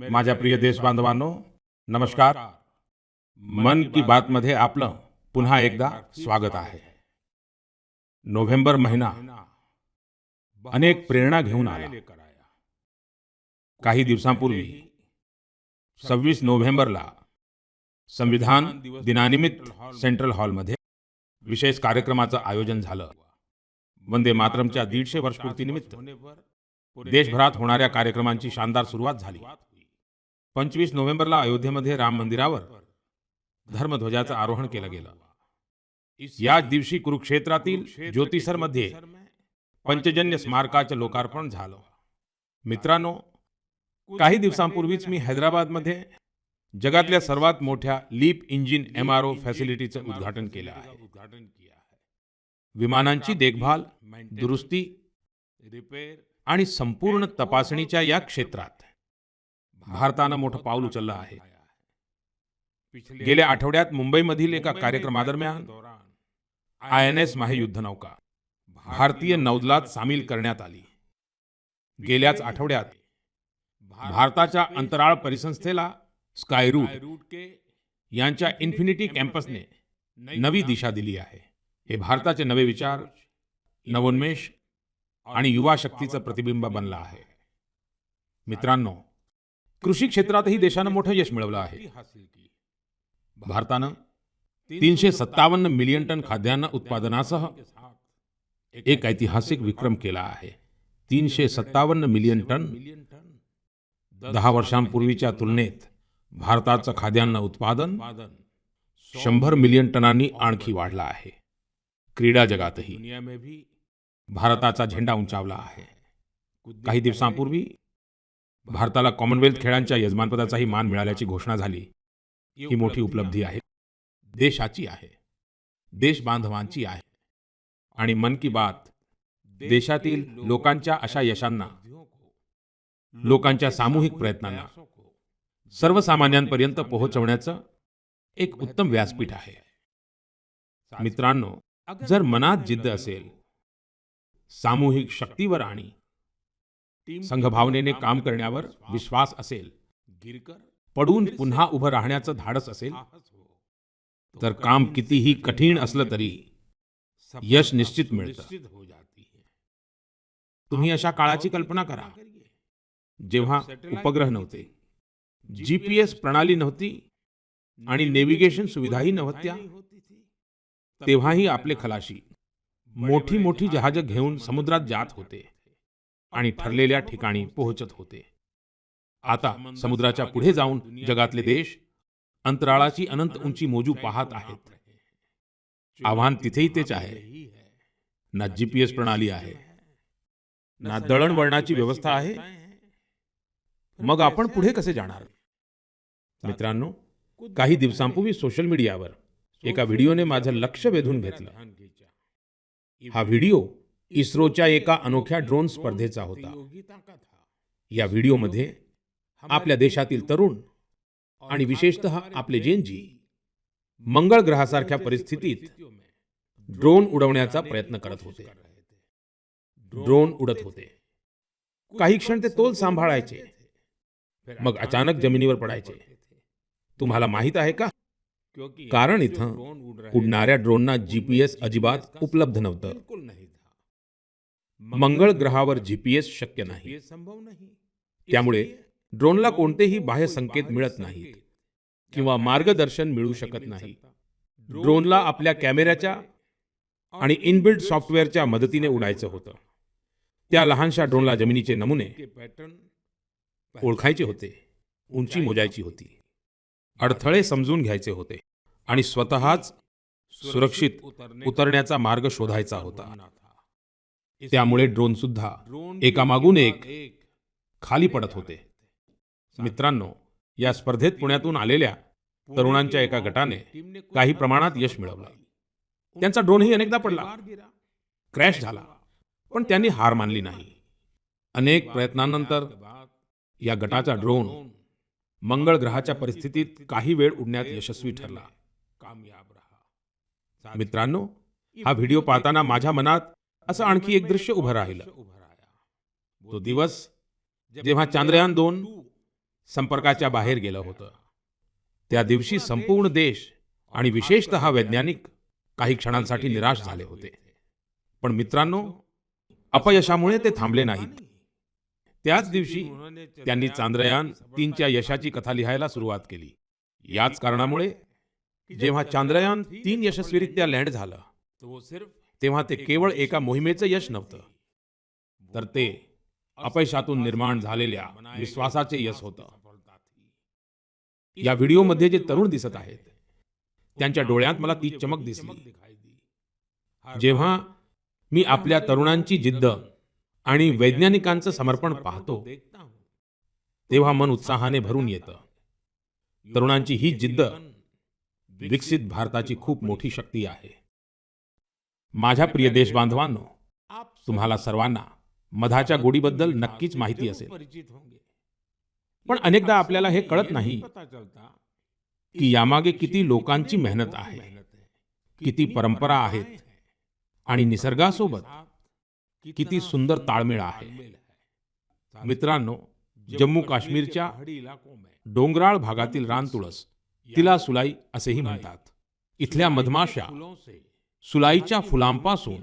माझ्या प्रिय देशबांधवांनो, नमस्कार. मन की बात मध्ये आपलं पुन्हा एकदा स्वागत आहे. नोव्हेंबर महिना अनेक प्रेरणा घेऊन आला. काही दिवसांपूर्वी 26 नोव्हेंबरला संविधान दिनानिमित्त सेंट्रल हॉलमध्ये विशेष कार्यक्रमाचं आयोजन झालं. वंदे मातरमच्या 150 वर्षपूर्तीनिमित्त देशभरात होणाऱ्या कार्यक्रमांची शानदार सुरुवात झाली. 25 नोव्हेंबरला अयोध्येमध्ये राम मंदिरावर धर्मध्वजाचं आरोहण केलं गेलं. याच दिवशी कुरुक्षेत्रातील ज्योतिसरमध्ये पंचजन्य स्मारकाचं लोकार्पण झालं. मित्रांनो, काही दिवसांपूर्वीच मी हैदराबादमध्ये जगातल्या सर्वात मोठ्या लीप इंजिन MRO फॅसिलिटीचं उद्घाटन केलं आहे. विमानांची देखभाल, दुरुस्ती, रिपेअर आणि संपूर्ण तपासणीच्या या क्षेत्रात भारतानं मोठं पाऊल उचललं आहे. गेल्या आठवड्यात मुंबईमधील एका कार्यक्रमादरम्यान INS माहे युद्धनौका भारतीय नौदलात सामील करण्यात आली. गेल्याच आठवड्यात भारताच्या अंतराळ परिसंस्थेला स्कायरूट यांच्या इन्फिनिटी कॅम्पसने नवी दिशा दिली आहे. हे भारताचे नवे विचार, नवोन्मेष आणि युवा शक्तीचं प्रतिबिंब बनलं आहे. मित्रांनो, कृषी क्षेत्रातही देशानं मोठं यश मिळवलं आहे. भारतानं 357 मिलियन टन खाद्यान्न उत्पादनासह एक ऐतिहासिक विक्रम केला आहे. 357 मिलियन टन. 10 वर्षांपूर्वीच्या तुलनेत भारताचं खाद्यान्न उत्पादन 100 मिलियन टनांनी आणखी वाढलं आहे. क्रीडा जगातही भारताचा झेंडा उंचावला आहे. काही दिवसांपूर्वी भारताला कॉमनवेल्थ खेळांच्या यजमानपदाचाही मान मिळाल्याची घोषणा झाली. ही मोठी उपलब्धी आहे, देशाची आहे, देशबांधवांची आहे. आणि मन की बात देशातील लोकांच्या अशा यशांना, लोकांच्या सामूहिक प्रयत्नांना सर्वसामान्यांपर्यंत पोहोचवण्याचं एक उत्तम व्यासपीठ आहे. मित्रांनो, जर मनात जिद्द असेल, सामूहिक शक्तीवर आणि संघभावनेने काम करण्यावर विश्वास असेल, पडून पुन्हा उभं राहण्याचं धाडस असेल, तर काम कितीही कठीण असलं तरी यश निश्चित मिळतं. तुम्ही अशा काळाची कल्पना करा जेव्हा उपग्रह नव्हते, GPS प्रणाली नव्हती आणि नेव्हिगेशन सुविधाही नव्हत्या. तेव्हाही आपले खलाशी मोठी मोठी जहाजं घेऊन समुद्रात जात होते आणि ठरलेल्या ठिकाणी पोहोचत होते. आता समुद्राच्या पुढे जाऊन जगातले देश अंतराळाची अनंत उंची मोजू पाहत आहेत. आव्हान तिथेही तेच आहे. ना GPS प्रणाली आहे, ना दळणवळणाची व्यवस्था आहे. मग आपण पुढे कसे जाणार? मित्रांनो, काही दिवसांपूर्वी सोशल मीडियावर एका व्हिडिओने माझं लक्ष वेधून घेतलं. हा व्हिडिओ इस्रोच्या एका अनोख्या ड्रोन स्पर्धेचा होता. या व्हिडिओमध्ये आपल्या देशातील तरुण आणि विशेषतः आपले जेनजी मंगळ ग्रहासारख्या परिस्थितीत ड्रोन उडवण्याचा प्रयत्न करत होते. ड्रोन उडत होते. काही क्षण ते तोल सांभाळायचे, मग अचानक जमिनीवर पडायचे. तुम्हाला माहित आहे का? कारण इथं उडणाऱ्या ड्रोनना GPS अजिबात उपलब्ध नव्हतं. मंगळ ग्रहावर GPS शक्य नाही. त्यामुळे ड्रोनला कोणतेही बाह्य संकेत मिळत नाहीत किंवा मार्गदर्शन मिळू शकत नाही. ड्रोनला आपल्या कॅमेऱ्याच्या आणि इनबिल्ट सॉफ्टवेअरच्या मदतीने उडायचं होतं. त्या लहानशा ड्रोनला जमिनीचे नमुने ओळखायचे होते, उंची मोजायची होती, अडथळे समजून घ्यायचे होते आणि स्वतःच सुरक्षित उतरण्याचा मार्ग शोधायचा होता. त्यामुळे ड्रोन सुद्धा एकामागून एक खाली पडत होते. मित्रांनो, या स्पर्धेत पुण्यातून आलेल्या तरुणांच्या एका गटाने काही प्रमाणात यश मिळवलं. त्यांचा ड्रोनही अनेकदा पडला, क्रॅश झाला, पण त्यांनी हार मानली नाही. अनेक प्रयत्नांनंतर या गटाचा ड्रोन मंगळ ग्रहाच्या परिस्थितीत काही वेळ उडण्यात यशस्वी ठरला. मित्रांनो, हा व्हिडिओ पाहताना माझ्या मनात असं आणखी एक दृश्य उभं राहिलं. तो दिवस जेव्हा चांद्रयान-2 संपर्काच्या बाहेर गेलं होतं. त्या दिवशी संपूर्ण देश आणि विशेषतः वैज्ञानिक काही क्षणांसाठी निराश झाले होते. पण मित्रांनो, अपयशामुळे ते थांबले नाहीत. त्याच दिवशी त्यांनी चांद्रयान-3च्या यशाची कथा लिहायला सुरुवात केली. याच कारणामुळे जेव्हा चांद्रयान-3 यशस्वीरित्या लँड झालं, तेव्हा ते केवळ एका मोहिमेचं यश नव्हतं, तर ते अपयशातून निर्माण झालेल्या विश्वासाचे यश होतं. या व्हिडिओमध्ये जे तरुण दिसत आहेत, त्यांच्या डोळ्यात मला ती चमक दिसली. जेव्हा मी आपल्या तरुणांची जिद्द आणि वैज्ञानिकांचं समर्पण पाहतो, तेव्हा मन उत्साहाने भरून येतं. तरुणांची ही जिद्द विकसित भारताची खूप मोठी शक्ती आहे. माझ्या प्रिय देशबांधवांनो, तुम्हाला सर्वांना मधाच्या गोडीबद्दल नक्कीच माहिती असेल. पण अनेकदा आपल्याला हे कळत नाही की यामागे किती लोकांची मेहनत आहे, किती परंपरा आहेत आणि निसर्गासोबत किती सुंदर ताळमेळ आहे. मित्रांनो, जम्मू काश्मीरच्या डोंगराळ भागातील रानतुळस, तिला सुलाई असेही म्हणतात. इथल्या मधमाशा सुलाईच्या फुलांपासून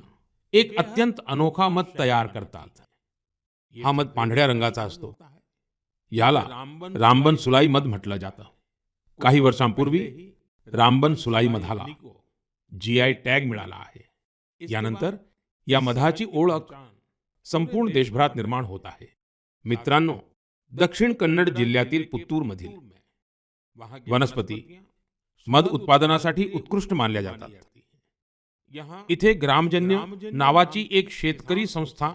एक अत्यंत अनोखा मध तयार करतात. हा मध पांढऱ्या रंगाचा असतो. याला रामबन सुलाई मध म्हटलं जातं. काही वर्षांपूर्वी रामबन सुलाई मधाला GI टॅग मिळाला आहे. यानंतर या मधाची ओळख संपूर्ण देशभरात निर्माण होत आहे. मित्रांनो, दक्षिण कन्नड जिल्ह्यातील पुत्तूरमधील वनस्पती मध उत्पादनासाठी उत्कृष्ट मानल्या जातात. इथे ग्रामजन्य नावाची एक शेतकरी संस्था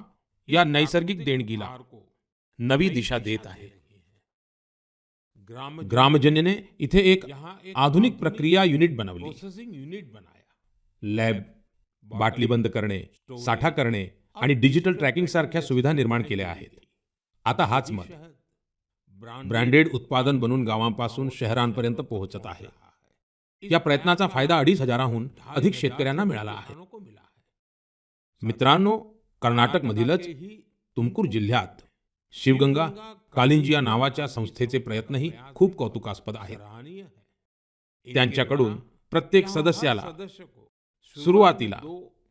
या नैसर्गिक देणगीला नवी दिशा देत आहे. ग्रामजन्यने इथे एक आधुनिक प्रक्रिया युनिट बनवली. लॅब, बाटली बंद करणे, साठा करणे आणि डिजिटल ट्रॅकिंग सारख्या सुविधा निर्माण केल्या आहेत. आता हाच मध ब्रँडेड उत्पादन बनून गावांपासून शहरांपर्यंत पोहोचत आहे. या प्रयत्नाचा फायदा 2,500हून अधिक शेतकऱ्यांना मिळाला आहे. मित्रांनो, कर्नाटकमधीलच तुमकुर जिल्ह्यात शिवगंगा कालिंजिया नावाच्या संस्थेचे प्रयत्नही खूप कौतुकास्पद आहेत. त्यांच्याकडून प्रत्येक सदस्याला सुरुवातीला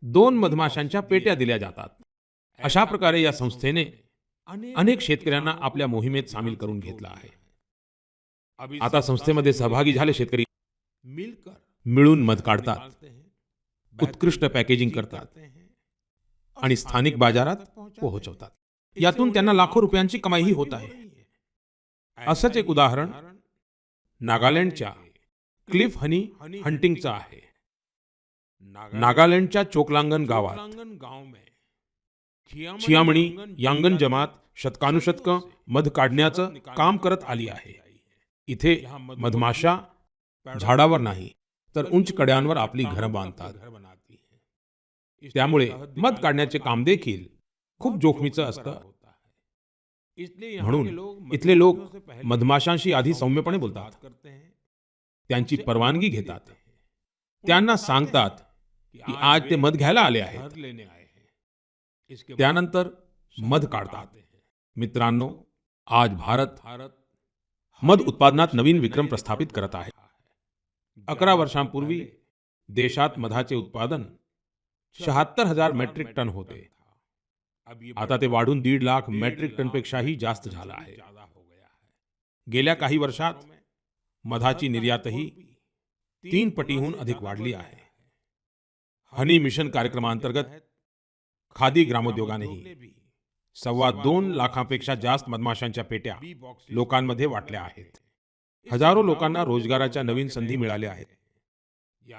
2 मधमाशांच्या पेट्या दिल्या जातात. अशा प्रकारे या संस्थेने अनेक शेतकऱ्यांना आपल्या मोहिमेत सामील करून घेतला आहे. आता संस्थेमध्ये सहभागी झाले शेतकरी मिळून मध काढतात, उत्कृष्ट पॅकेजिंग करतात आणि स्थानिक बाजारात पोहोचवतात. यातून त्यांना लाखो रुपयांची कमाईही होत आहे. असंच एक उदाहरण नागालँडच्या क्लिफ हनी हंटिंगचं आहे. नागालँडच्या चोकलांगन गावात छियामणी यांगन जमात शतकानुशतकं मध काढण्याचं काम करत आली आहे. इथे मधमाशा झाडावर नाही तर उंच कड्यांवर आपली घरं बांधतात. त्यामुळे मध काढण्याचे काम देखील खूप जोखमीचं असतं. म्हणून इथले लोक मधमाशांशी आधी सौम्यपणे बोलतात, त्यांची परवानगी घेतात, त्यांना सांगतात की आज ते मध घ्यायला आले आहेत, त्यानंतर मध काढतात. मित्रांनो, आज भारत मध उत्पादनात नवीन विक्रम प्रस्थापित करत आहे. 11 वर्षांपूर्वी देशात मधाचे उत्पादन 76,000 मेट्रिक टन होते. आता ते वाढून 1.5 लाख मेट्रिक टनपेक्षाही जास्त झालं आहे. गेल्या काही वर्षात मधाची निर्यातही 3 पटीहून अधिक वाढली आहे. हनी मिशन कार्यक्रमांतर्गत खादी ग्रामोद्योगानेही 2.25 लाखांपेक्षा जास्त मधमाशांच्या पेट्या लोकांमध्ये वाटल्या आहेत. हजारो लोकांना रोजगाराच्या नवीन संधी मिळाल्या आहेत.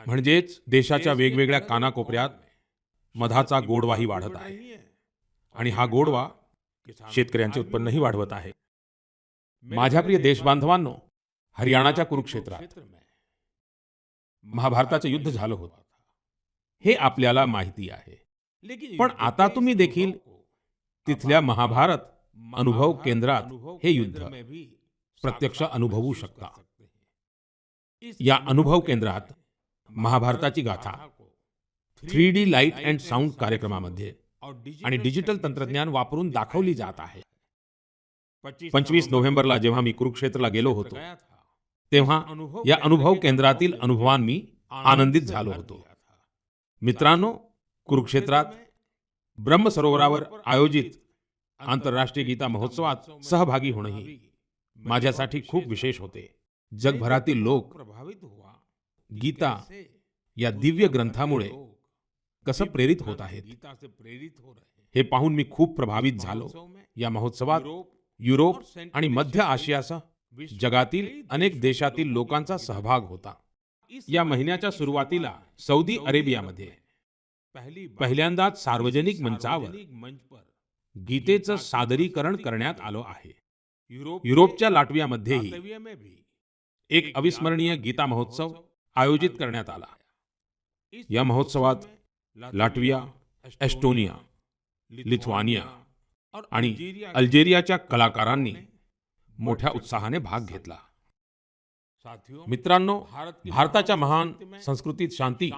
म्हणजेच देशाच्या वेगवेगळ्या कानाकोपऱ्यात मधाचा गोडवाही वाढत आहे आणि हा गोडवा शेतकऱ्यांचे उत्पन्नही वाढवत आहे. माझ्या प्रिय देशबांधवांनो, हरियाणाच्या कुरुक्षेत्रात महाभारताचं युद्ध झालं होतं, हे आपल्याला माहिती आहे. पण आता तुम्ही देखील तिथल्या महाभारत अनुभव केंद्रात हे युद्ध प्रत्यक्ष अनुभवू शकता. या अनुभव केंद्रात महाभारताची गाथा 3D लाईट अँड साऊंड कार्यक्रमामध्ये आणि डिजिटल तंत्रज्ञान वापरून दाखवली जात आहे. 25 नोव्हेंबरला जेव्हा मी कुरुक्षेत्रला गेलो होतो, तेव्हा या अनुभव केंद्रातील अनुभवांनी मी आनंदित झालो होतो. मित्रांनो, कुरुक्षेत्रात ब्रह्मसरोवरावर आयोजित आंतरराष्ट्रीय गीता महोत्सवात सहभागी होणेही माझ्यासाठी खूप विशेष होते. जगभरातील लोक गीता या दिव्य ग्रंथामुळे कसं प्रेरित होत आहेत, हे पाहून मी खूप प्रभावित झालो. या महोत्सवात युरोप आणि मध्य आशियासह जगातील अनेक देशातील लोकांचा सहभाग होता. या महिन्याच्या सुरुवातीला सौदी अरेबियामध्ये पहिल्यांदाच सार्वजनिक मंचावर गीतेचं सादरीकरण करण्यात आलं आहे. युरोपच्या लाटवियामध्येही एक अविस्मरणीय गीता महोत्सव आयोजित करण्यात आला. या महोत्सवात लाटविया, एस्टोनिया, लिथुआनिया आणि अल्जेरियाच्या कलाकारांनी मोठ्या उत्साहाने भाग घेतला. मित्रांनो, भारताच्या महान संस्कृतीत शांती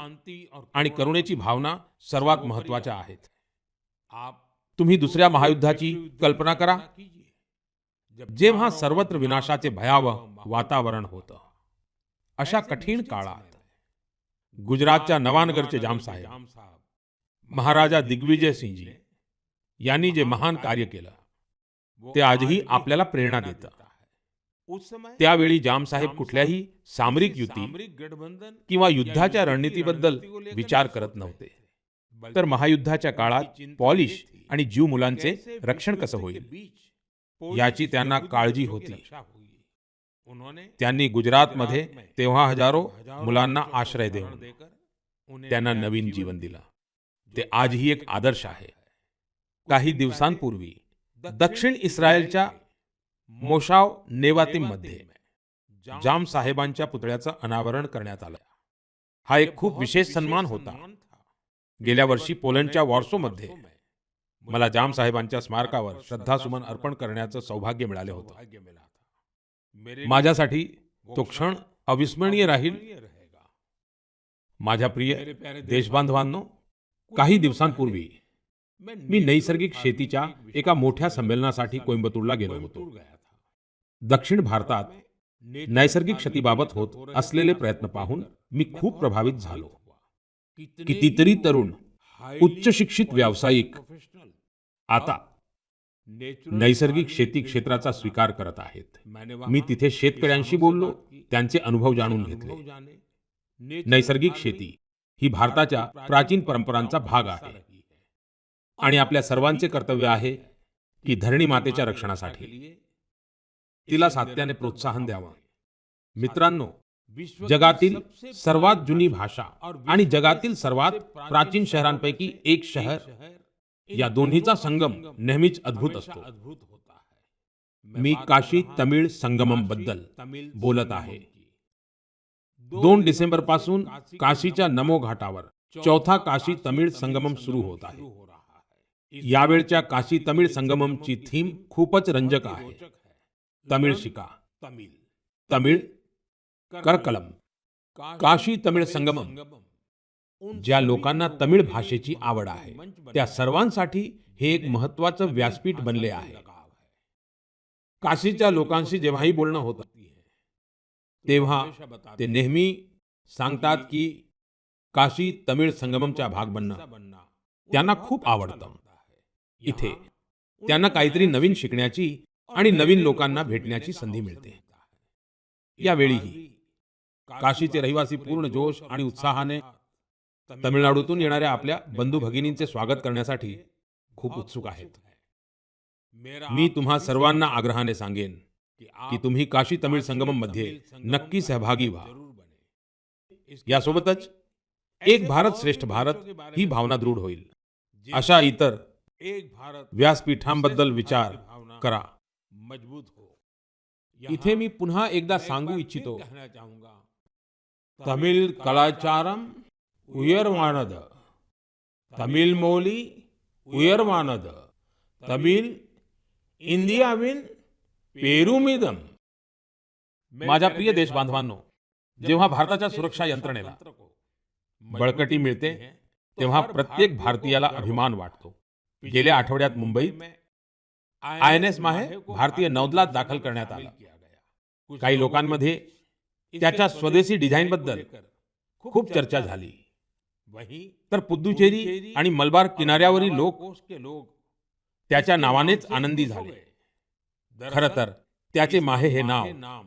आणि करुणेची भावना सर्वात महत्त्वाच्या आहेत. तुम्ही दुसऱ्या महायुद्धाची कल्पना करा, जेव्हा सर्वत्र विनाशाचे भयावह वातावरण होतं. अशा कठीण काळात गुजरातच्या नवानगरचे जामसाहेब, महाराजा दिग्विजय सिंहजी यांनी जे महान कार्य केलं, ते आजही आपल्याला प्रेरणा देतं. त्यावेळी जामसाहेब कुठल्याही सामरिक युती किंवा युद्धाच्या रणनीतीबद्दल विचार करत नव्हते, तर महायुद्धाच्या काळात पॉलिश आणि ज्यू मुलांचे रक्षण कसं होईल याची त्यांना काळजी होती. त्यांनी गुजरातमध्ये तेव्हा हजारो मुलांना आश्रय देऊन त्यांना नवीन जीवन दिलं. ते आजही एक आदर्श आहे. काही दिवसांपूर्वी दक्षिण इस्रायलच्या मोशाव नेवातीम मध्ये जाम साहेबांच्या पुतळ्याचं अनावरण करण्यात आलं. हा एक खूप विशेष सन्मान होता. गेल्या वर्षी पोलंडच्या वॉर्सोमध्ये मला जाम साहेबांच्या स्मारकावर श्रद्धासुमन अर्पण करण्याचं सौभाग्य मिळाले होतं. माझ्यासाठी तो क्षण अविस्मरणीय राहील. माझ्या प्रिय देशबांधवांनो, काही दिवसांपूर्वी मी नैसर्गिक शेतीच्या एका मोठ्या संमेलनासाठी कोइंबतूरला गेलो होतो. दक्षिण भारतात नैसर्गिक शेतीबाबत होत असलेले प्रयत्न पाहून मी खूप प्रभावित झालो. कितीतरी तरुण उच्च शिक्षित व्यावसायिक आता नैसर्गिक शेती क्षेत्राचा स्वीकार करत आहेत. मी तिथे शेतकऱ्यांशी बोललो, त्यांचे अनुभव जाणून घेतले. नैसर्गिक शेती ही भारताच्या प्राचीन परंपरांचा भाग आहे आणि आपल्या सर्वांचे कर्तव्य आहे की धरणी मातेच्या रक्षणासाठी तिला सातत्याने प्रोत्साहन द्यावं. मित्रांनो, जगातील सर्वात जुनी भाषा आणि जगातील सर्वात प्राचीन शहरांपैकी एक शहर, या दोन्हीचा संगम नेहमीच अद्भुत असतो. मी काशी तमिळ संगमम बद्दल बोलत आहे. 2 डिसेंबर पासून काशीच्या नमो घाटावर चौथा काशी तमिळ संगमम सुरू होत आहे. यावेळच्या काशी तमिळ संगममची थीम खूपच रंजक आहे. तमिळ शिका, तमिळ करकलम. काशी तमिळ संगमम ज्या लोकांना तमिळ भाषेची आवड आहे त्या सर्वांसाठी हे एक महत्त्वाचं व्यासपीठ बनले आहे. काशीच्या लोकांशी जेव्हाही बोलणं होतं तेव्हा ते नेहमी सांगतात की काशी तमिळ संगममचा भाग बनणं त्यांना खूप आवडतं. इथे त्यांना काहीतरी नवीन शिकण्याची आणि नवीन लोकांना भेटण्याची संधी मिळते. यावेळीही काशीचे रहिवासी पूर्ण जोश आणि उत्साहाने तमिळनाडूतून येणाऱ्या आपल्या बंधू भगिनींचे स्वागत करण्यासाठी खूप उत्सुक आहेत. मी तुम्हा सर्वांना आग्रहाने सांगेन की तुम्ही काशी तमिळ संगमम मध्ये नक्की सहभागी व्हा. यासोबतच एक भारत श्रेष्ठ भारत ही भावना दृढ होईल. अशा इतर व्यासपीठांबद्दल विचार करा. इथे मी पुन्हा एकदा सांगू इच्छितो तमिल कलाचारम उयर्वानद, तमिल मोली उयर्वानद, तमिल इंडियाविन पेरुमिदम. माझ्या प्रिय देशबांधवांनो, जेव्हा भारताच्या सुरक्षा यंत्रणेला बळकटी मिळते तेव्हा प्रत्येक भारतीयाला अभिमान वाटतो. गेल्या आठवड्यात मुंबईत INS माहे भारतीय नौदलात दाखल करण्यात आला. काही लोकांमध्ये त्याच्या स्वदेशी डिझाईनबद्दल खूप चर्चा झाली. तर पुद्दुचेरी आणि मलबार किनाऱ्यावरील लोक त्याच्या नावानेच आनंदी झाले. खरं तर त्याचे माहे हे नाव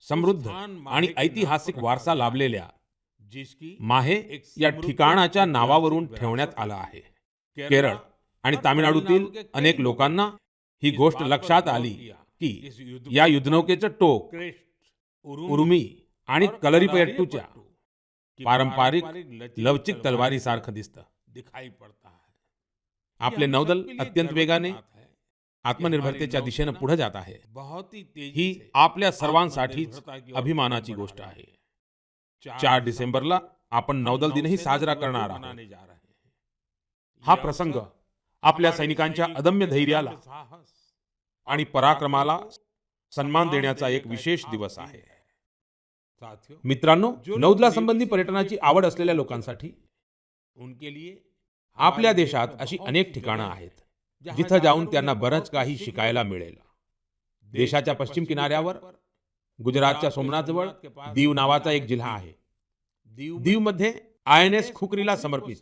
समृद्ध आणि ऐतिहासिक वारसा लाभलेल्या माहे या ठिकाणाच्या नावावरून ठेवण्यात आलं आहे. केरळ आणि तामिळनाडूतील अनेक लोकांना ही गोष्ट लक्षात आली की या युद्धनौकेचं टोक उर्मी आणि कलरीपयट्टूच्या पारंपरिक लवचिक तलवारीसारखं दिसतं. आपले नौदल अत्यंत वेगाने आत्मनिर्भरतेच्या दिशेनं पुढे जात आहे. ही आपल्या सर्वांसाठीच अभिमानाची गोष्ट आहे. 4 डिसेंबरला आपण नौदल दिनही साजरा करणार आहोत. हा प्रसंग आपल्या सैनिकांच्या अदम्य धैर्याला आणि पराक्रमाला सन्मान देण्याचा एक विशेष दिवस आहे. मित्रांनो, नौदलासंबंधी पर्यटनाची आवड असलेल्या लोकांसाठी आपल्या देशात अशी अनेक ठिकाणं आहेत जिथं जाऊन त्यांना बरंच काही शिकायला मिळेल. देशाच्या पश्चिम किनाऱ्यावर गुजरातच्या सोमनाथजवळ दीव नावाचा एक जिल्हा आहे. दीवमध्ये INS खुखरीला समर्पित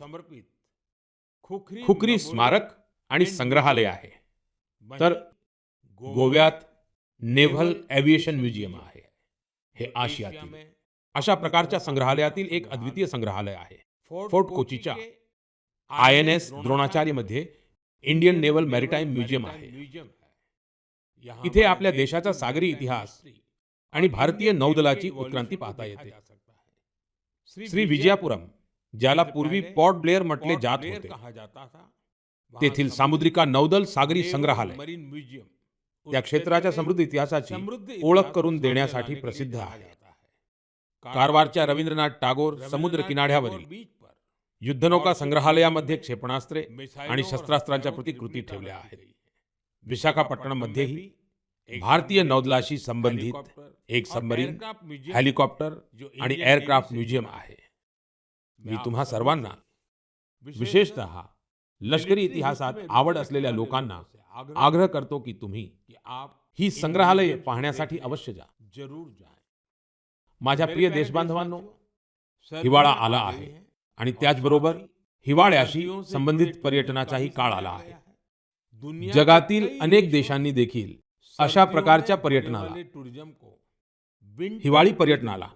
खुखरी स्मारक आणि संग्रहालय आहे. तर गोव्यात नेव्हल एव्हिएशन म्युझियम आहे. हे आशियातील अशा प्रकारच्या संग्रहालयातील एक अद्वितीय संग्रहालय आहे. फोर्ट कोचीच्या INS द्रोणाचार्यमध्ये इंडियन नेव्हल मॅरिटाईम म्युझियम आहे. इथे आपल्या देशाचा सागरी इतिहास आणि भारतीय नौदलाची उत्क्रांती पाहता येते. श्री विजयापुरम, ज्याला पूर्वी पोर्ट ब्लेअर म्हटले जात होते, तेथील सामुद्रिका नौदल सागरी संग्रहालय त्या क्षेत्राच्या समृद्ध इतिहासाची ओळख करून देण्यासाठी प्रसिद्ध आहे. कारवारच्या रवींद्रनाथ टागोर समुद्र किनाऱ्यावरील युद्धनौका संग्रहालयामध्ये क्षेपणास्त्रे आणि शस्त्रास्त्रांच्या प्रतिकृती ठेवल्या आहेत. विशाखापट्टणमध्येही भारतीय नौदलाशी संबंधित एक सबमरीन, हेलिकॉप्टर आणि एअरक्राफ्ट म्युझियम आहे. मी तुम्हा सर्वांना, विशेषतः लष्करी इतिहासात आवड असलेल्या लोकांना आग्रह करतो की तुम्ही ही संग्रहालये पाहण्यासाठी अवश्य जा. माझ्या प्रिय देशबांधवांनो, हिवाळा आला आहे आणि त्याचबरोबर हिवाळ्याशी संबंधित पर्यटनाचाही काळ आला आहे. जगातील अनेक देशांनी देखील अशा प्रकारच्या पर्यटनाला, हिवाळी पर्यटनाला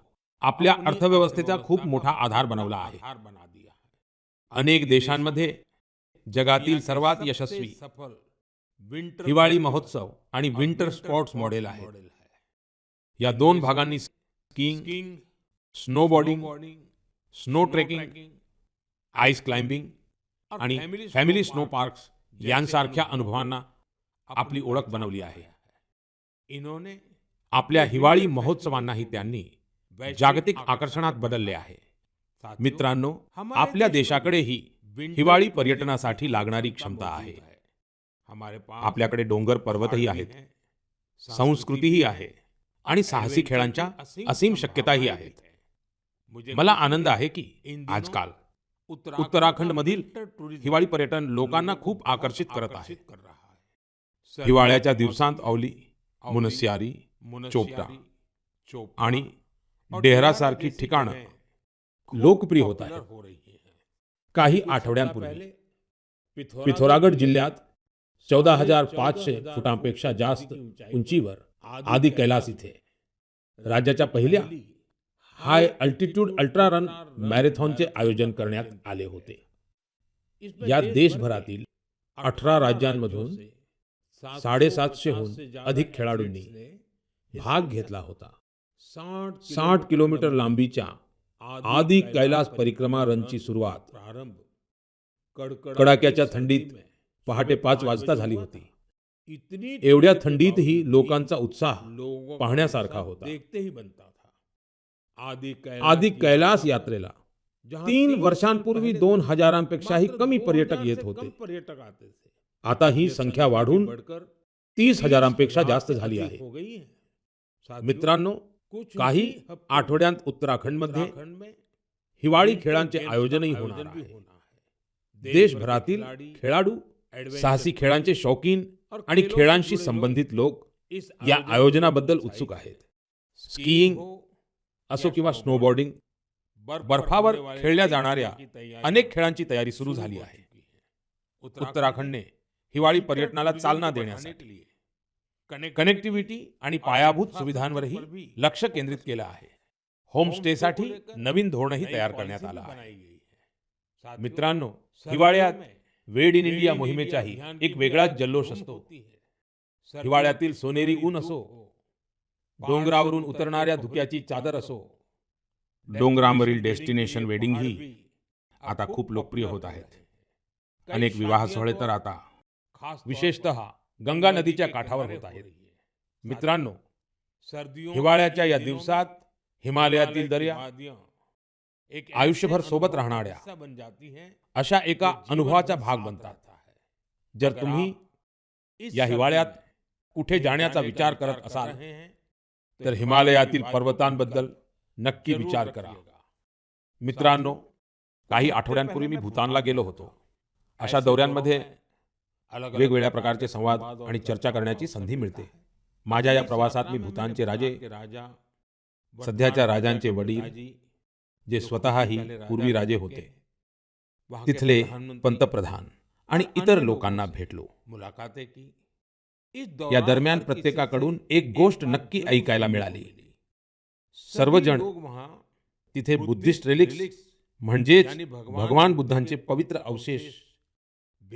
आपल्या अर्थव्यवस्थेचा खूप मोठा आधार बनवला आहे. अनेक देशांमध्ये जगातील सर्वात यशस्वी हिवाळी महोत्सव आणि विंटर स्पोर्ट्स मॉडेल आहे. या दोन भागांनी skiing, snowboarding, snow trekking, ice climbing आणि फॅमिली स्नो पार्क्स यांसारख्या अनुभवांना आपली ओळख बनवली आहे. आपल्या हिवाळी महोत्सवांनाही त्यांनी जागतिक आकर्षणात बदलले आहे. मित्रांनो, आपल्या देशाकडेही हिवाळी पर्यटनासाठी लागणारी क्षमता आहे. आपल्याकडे डोंगर पर्वतही आहेत, संस्कृतीही आहे आणि साहसी खेळांच्या असीम शक्यताही आहेत. मला आनंद आहे की आजकाल उत्तराखंडमधील हिवाळी पर्यटन लोकांना खूप आकर्षित करत आहे. हिवाळ्याच्या दिवसांत औली, मुनस्यारी, चोपटा आणि डेहरासारखी ठिकाणं लोकप्रिय होत आहेत. काही आठवड्यांपूर्वी पिथौरागड जिल्ह्यात 14,500 फुटांपेक्षा जास्त उंचीवर आदि कैलास इथे राज्याच्या पहिल्या हाय अल्टिट्यूड अल्ट्रा रन मॅरेथॉनचे आयोजन करण्यात आले होते. यात देशभरातील 18 राज्यांमधून 750हून अधिक खेळाडूंनी भाग घेतला होता. 60 किलोमीटर लांबीच्या आदि कैलास परिक्रमा रनची सुरुवात कडाक्याच्या थंडीत पहाटे 5 वाजता झाली होती. एवढ्या थंडीतही लोकांचा उत्साह पाहण्यासारखा होता. आदि कैलास यात्रेला 3 वर्षांपूर्वी 2000पेक्षाही कमी पर्यटक येत होते. आता ही संख्या वाढून 30,000पेक्षा जास्त झाली आहे. मित्रांनो, काही आठवड्यांत उत्तराखंडमध्ये हिवाळी खेळांचे आयोजनही होणार आहे. देशभरातील खेळाडू, साहसी खेळांचे शौकीन आणि खेळांशी संबंधित लोक या आयोजनाबद्दल उत्सुक आहेत. स्कीइंग असो किंवा स्नोबोर्डिंग, बर्फावर खेळल्या जाणाऱ्या अनेक खेळांची तयारी सुरू झाली आहे. उत्तराखंडने हिवाळी पर्यटनाला चालना देण्यासाठी कनेक्टिव्हिटी आणि पायाभूत सुविधांवरही लक्ष केंद्रित केलं आहे. होमस्टेसाठी नवीन धोरणही तयार करण्यात आलं आहे. मित्रांनो, हिवाळ्यात वेड इन इंडिया मोहिमेचाही एक वेगळाच जल्लोष असतो. हिवाळ्यातील सोनेरी ऊन असो, डोंगरावरून उतरणाऱ्या धुक्याची चादर असो, डोंगरांवरील डेस्टिनेशन वेडिंग ही आता खूप लोकप्रिय होत आहेत. अनेक विवाह सोहळे तर आता विशेषतः गंगा नदीच्या काठावर होत आहेत. मित्रांनो, हिवाळ्याच्या या दिवसात हिमालयातील दर्या आयुष्यभर सोबत राहणाऱ्या अशा एका अनुभवाचा भाग बनतात. जर तुम्ही या हिवाळ्यात कुठे जाण्याचा विचार करत असाल तर हिमालयातील पर्वतांबद्दल नक्की विचार करा. मित्रांनो, काही आठवड्यांपूर्वी मी भूतानला गेलो होतो. अशा दौऱ्यांमध्ये वेगवेगळ्या प्रकारचे संवाद आणि चर्चा करण्याची संधी मिळते. माझ्या या प्रवासात मी भूतानचे राजे, सध्याच्या राजांचे वडील, जे स्वतःही पूर्वी राजे होते, तिथले पंतप्रधान आणि इतर लोकांना भेटलो. या दरम्यान प्रत्येकाकडून एक गोष्ट नक्की ऐकायला मिळाली. सर्वजण तिथे बुद्धिस्ट रेलिक्स म्हणजेच भगवान बुद्धांचे पवित्र अवशेष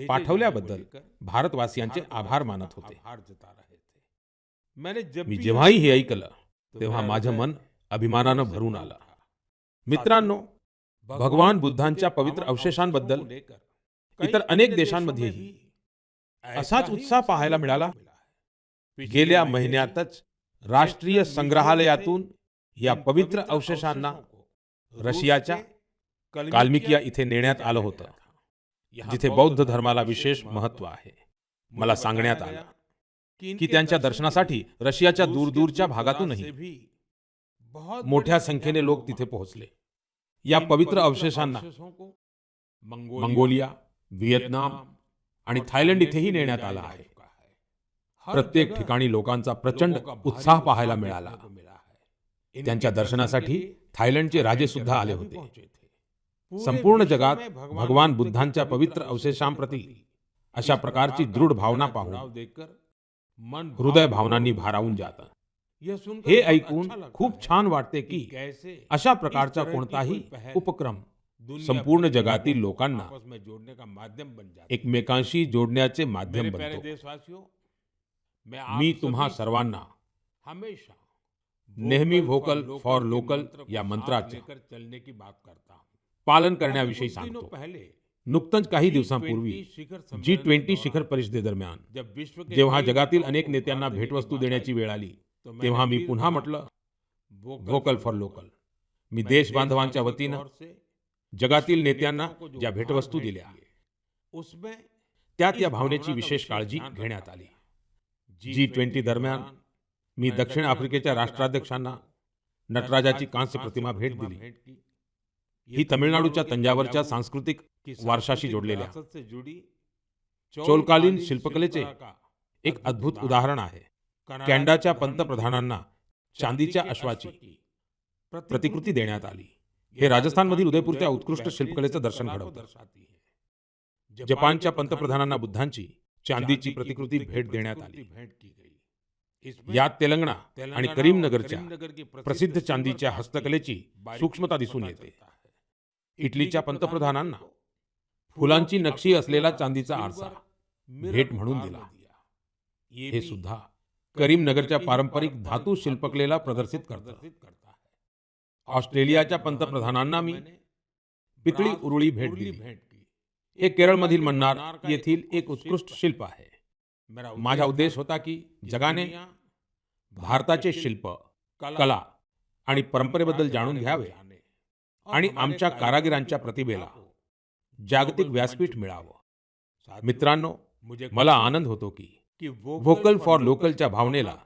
पाठवल्याबद्दल भारतवासियांचे आभार मानत होते. मी जेव्हाही हे ऐकलं तेव्हा माझं मन अभिमानानं भरून आलं. मित्रांनो, भगवान बुद्धांच्या पवित्र अवशेषांबद्दल इतर अनेक देशांमध्येही असाच उत्साह पाहायला मिळाला. गेल्या महिन्यातच राष्ट्रीय संग्रहालयातून या पवित्र अवशेषांना रशियाच्या काल्मिकिया इथे नेण्यात आलं होतं, जिथे बौद्ध धर्माला विशेष महत्त्व आहे. मला सांगण्यात आलं की त्यांच्या दर्शनासाठी रशियाच्या दूरदूरच्या भागातूनही मोठ्या संख्येने लोक तिथे पोहोचले. या पवित्र अवशेषांना मंगोलिया, व्हिएतनाम आणि थायलंड इथेही नेण्यात आलं आहे. प्रत्येक ठिकाणी लोकांचा प्रचंड उत्साह पाहायला मिळाला. त्यांच्या दर्शनासाठी थायलंडचे राजे सुद्धा आले होते. संपूर्ण जगात भगवान बुद्धांच्या पवित्र अवशेषांप्रती अशा प्रकारची दृढ भावना पाहून हृदय भावनांनी भारावून जातं. हे ऐकून खूप छान वाटते की अशा प्रकारचा कोणताही उपक्रम संपूर्ण जगातील लोकांना एकमेकांशी जोडण्याचे माध्यम बनतो. मी तुम्हा सर्वांना नेहमी व्होकल फॉर लोकल या मंत्राचे पालन करण्याविषयी सांगतो. नुकतंच काही दिवसांपूर्वी G20 शिखर परिषदेदरम्यान जेव्हा जगातील अनेक नेत्यांना भेटवस्तू देण्याची वेळ आली, तेव्हा मी पुन्हा म्हटलं व्होकल फॉर लोकल. मी देश बांधवांच्या वतीनं जगातील नेत्यांना ज्या भेटवस्तू दिल्या त्यात या भावनेची विशेष काळजी घेण्यात आली. G20 दरम्यान मी दक्षिण आफ्रिकेच्या राष्ट्राध्यक्षांना नटराजाची कांस्य प्रतिमा भेट दिली. ही तमिळनाडूच्या तंजावरच्या सांस्कृतिक वारशाशी जोडलेल्या चोलकालीन शिल्पकलेचे एक अद्भुत उदाहरण आहे. कॅनडाच्या पंतप्रधानांना चांदीच्या अश्वाची प्रतिकृती देण्यात आली. हे राजस्थानमधील उदयपूरच्या उत्कृष्ट शिल्पकलेचं दर्शन घडवतं. जपानच्या पंतप्रधानांना बुद्धांची चांदीची प्रतिकृती भेट देण्यात आली. यात तेलंगणा आणि करीमनगरच्या प्रसिद्ध चांदीच्या हस्तकलेची सूक्ष्मता दिसून येते. इटलीच्या पंतप्रधानांना फुलांची नक्षी असलेला चांदीचा आरसा भेट म्हणून दिला. हे सुद्धा करीमनगरच्या पारंपरिक धातू शिल्पकलेला प्रदर्शित करतं. ऑस्ट्रेलियाच्या पंतप्रधानांना मी पितळी उरुळी भेट दिली. हे केरळमधील मन्नार येथील एक उत्कृष्ट शिल्प आहे. माझा उद्देश होता की जगाने भारताचे शिल्प, कला आणि परंपरेबद्दल जाणून घ्यावे आणि आमच्या कारागिरांच्या प्रतिभेला जागतिक व्यासपीठ मिळावं. मित्रांनो, मला आनंद होतो की व्होकल फॉर लोकलच्या भावनेला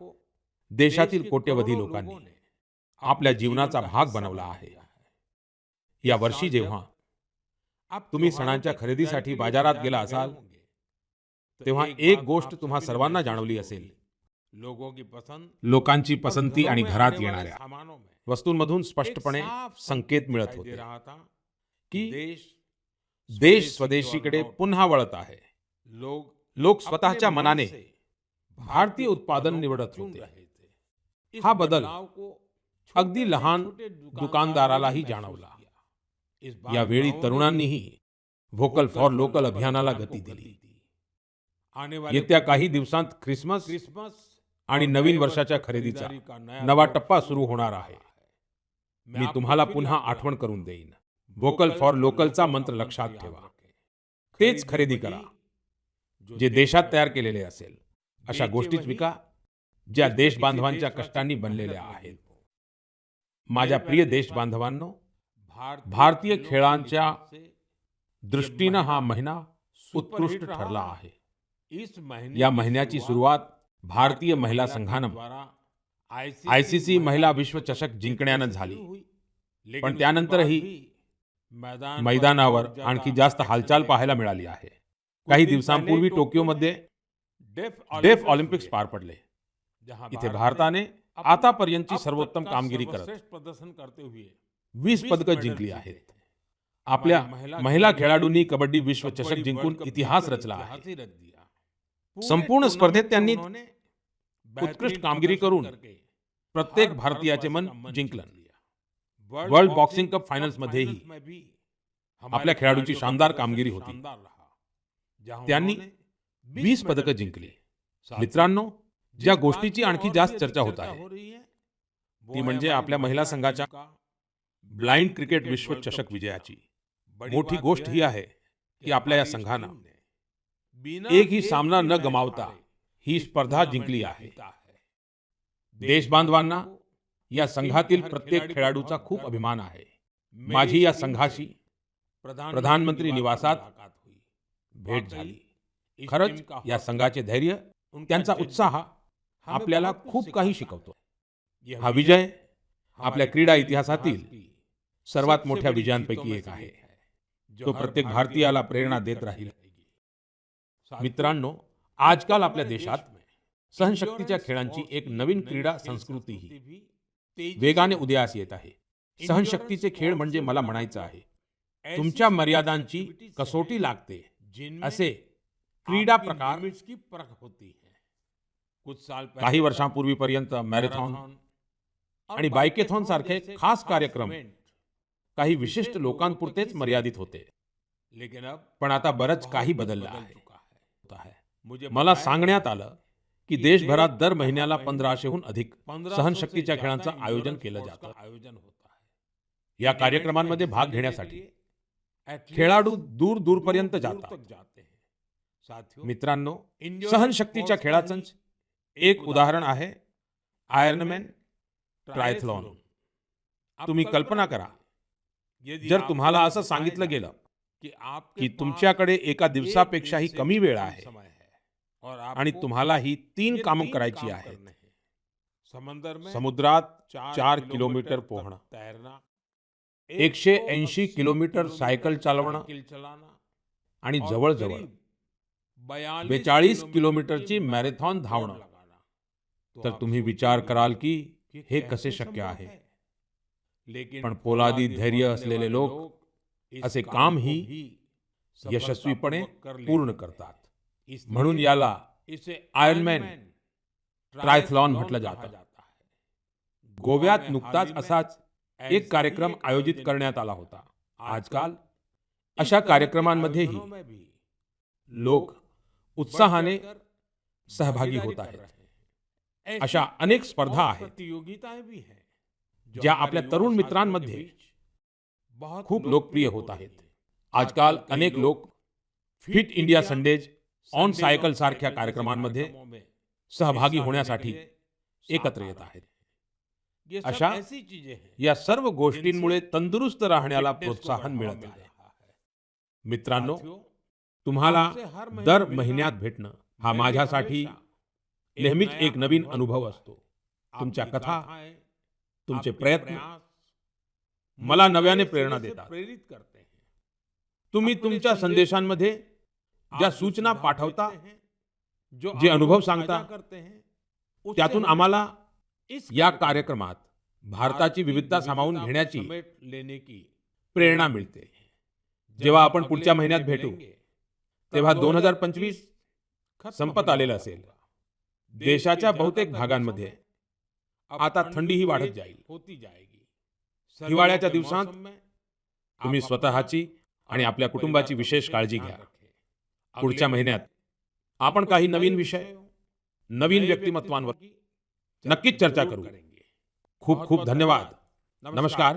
देशातील कोट्यवधी लोकांनी आपल्या जीवनाचा भाग बनवला आहे. या वर्षी जेव्हा तुम्ही सणांच्या खरेदीसाठी बाजारात गेला असाल, तेव्हा एक गोष्ट तुम्हा सर्वांना जाणवली असेल. लोकांची पसंती आणि घरात येणाऱ्या वस्तूंमधून स्पष्टपणे संकेत मिळत होते की देश स्वदेशीकडे पुन्हा वळत आहे. लोक स्वतःच्या मनाने भारतीय उत्पादन निवडत होते. हा बदल अगदी लहान दुकानदारालाही जाणवला. यावेळी तरुणांनीही व्होकल फॉर लोकल अभियानाला गती दिली. येत्या काही दिवसांत ख्रिसमस आणि नवीन वर्षाच्या खरेदीचा नवा टप्पा सुरू होणार आहे. मी तुम्हाला पुन्हा आठवण करून देईन. व्होकल फॉर लोकलचा मंत्र लक्षात ठेवा. तेच खरेदी करा जे देशात तयार केलेले असेल. अशा गोष्टीच विका ज्या देशबांधवांच्या कष्टांनी बनलेल्या आहेत. माझ्या प्रिय देशबांधवांनो, भारतीय खेळांच्या दृष्टीनं हा महिना उत्कृष्ट ठरला आहे. या महिन्याची सुरुवात भारतीय महिला संघानं आयसीसी महिला विश्वचषक जिंकण्यानं झाली. पण त्यानंतरही मैदानावर आणखी जास्त हालचाल पाहायला मिळाली आहे. काही दिवसांपूर्वी टोकियोमध्ये डेफ ऑलिम्पिक्स पार पडले. इथे भारताने आतापर्यंतची सर्वोत्तम कामगिरी करत 20 पदकं जिंकली आहेत. आपल्या महिला खेळाडूंनी कबड्डी विश्वचषक जिंकून इतिहास रचला आहे. संपूर्ण स्पर्धेत त्यांनी उत्कृष्ट कामगिरी करून प्रत्येक भारतीयाचे मन जिंकलं. वर्ल्ड बॉक्सिंग कप फायनल्स मध्येही आपल्या खेळाडूंची शानदार कामगिरी होती. त्यांनी 20 पदकं जिंकली. मित्रांनो, ज्या गोष्टीची आणखी जास्त चर्चा होत आहे ती म्हणजे आपल्या महिला संघाच्या ब्लाइंड क्रिकेट विश्वचषक विजयाची. मोठी गोष्ट ही आहे की आपल्या या संघानं एकही सामना न गमावता ही स्पर्धा जिंकली आहे. देशबांधवांना या संघातील प्रत्येक खेळाडूचा खूप अभिमान आहे. माझी या संघाशी प्रधानमंत्री निवासात भेट झाली. खरंच या संघाचे धैर्य, त्यांचा उत्साह आपल्याला खूप काही शिकवतो. हा विजय आपल्या क्रीडा इतिहासातील सर्वात मोठ्या विजयांपैकी एक आहे. तो प्रत्येक भारतीयाला प्रेरणा देत राहील. मित्रांनो, आजकाल आपल्या देशात सहनशक्तीच्या खेळांची एक नवीन क्रीडा संस्कृतीही वेगाने उदयास येत आहे. सहनशक्तीचे खेळ म्हणजे मला म्हणायचं आहे, तुमच्या मर्यादांची कसोटी लागते असे क्रीडा प्रकार. काही वर्षांपूर्वीपर्यंत मॅरेथॉन आणि बायकेथॉन सारखे खास कार्यक्रम काही विशिष्ट लोकांपुरतेच मर्यादित होते. पण आता बरंच काही बदललं आहे. मला सांगण्यात आलं की देशभरात दर महिन्याला 1500हून अधिक सहनशक्तीच्या खेळांचं आयोजन केलं जातं. या कार्यक्रमांमध्ये भाग घेण्यासाठी खेळाडू दूर दूरपर्यंत जातात. मित्रांनो, सहनशक्तीच्या खेळाचं एक उदाहरण आहे आयर्नमॅन ट्रायथलॉन. तुम्ही कल्पना करा, जर तुम्हाला असं सांगितलं गेलं की तुमच्याकडे एका दिवसापेक्षाही कमी वेळ आहे आणि तुम्हाला ही 3 कामं करायची आहेत. समुद्रात 4 किलोमीटर पोहणं, 180 किलोमीटर सायकल चालवणं आणि जवळजवळ 42 किलोमीटरची मॅरेथॉन धावणं, तर तुम्ही विचार कराल की हे कसे शक्य आहे. पण पोलादी धैर्य असलेले लोक असे कामही यशस्वीपणे पूर्ण करतात. म्हणून याला आयर्नमॅन ट्रायथलॉन म्हटलं जातं. गोव्यात नुकताच असाच एक कार्यक्रम आयोजित करण्यात आला होता. आजकाल अशा कार्यक्रमांमध्येही लोक उत्साहाने सहभागी होत आहेत. अशा अनेक स्पर्धा आहेत ज्या आपल्या तरुण मित्रांमध्ये खूप लोकप्रिय होत आहेत. आजकाल अनेक लोक fit India Sundays on cycle सारख्या कार्यक्रमांमध्ये सहभागी होण्यासाठी एकत्र येत आहेत. अशा या सर्व गोष्टींमुळे तंदुरुस्त राहण्याला प्रोत्साहन मिळत आहे. मित्रांनो, तुम्हाला दर महिन्यात भेटणं हा माझ्यासाठी नेहमीच एक नवीन अनुभव असतो. तुमच्या कथा, तुमचे प्रयत्न मला नव्याने प्रेरणा देतात. तुम्ही तुमच्या संदेशांमध्ये ज्या सूचना पाठवता, जे अनुभव सांगता, त्यातून आम्हाला या कार्यक्रमात भारताची विविधता सामावून घेण्याची प्रेरणा मिळते. जेव्हा आपण पुढच्या महिन्यात भेटू तेव्हा 2025 संपत आलेलं असेल. देशाच्या बहुतेक भागांमध्ये आता थंडीही वाढत जाईल. हिवाळ्याच्या दिवसात तुम्ही स्वतःची आणि आपल्या कुटुंबाची विशेष काळजी घ्या. पुढच्या महिन्यात आपण काही नवीन विषय, नवीन व्यक्तिमत्वांवर नक्कीच चर्चा करू. खूप खूप धन्यवाद. नमस्कार.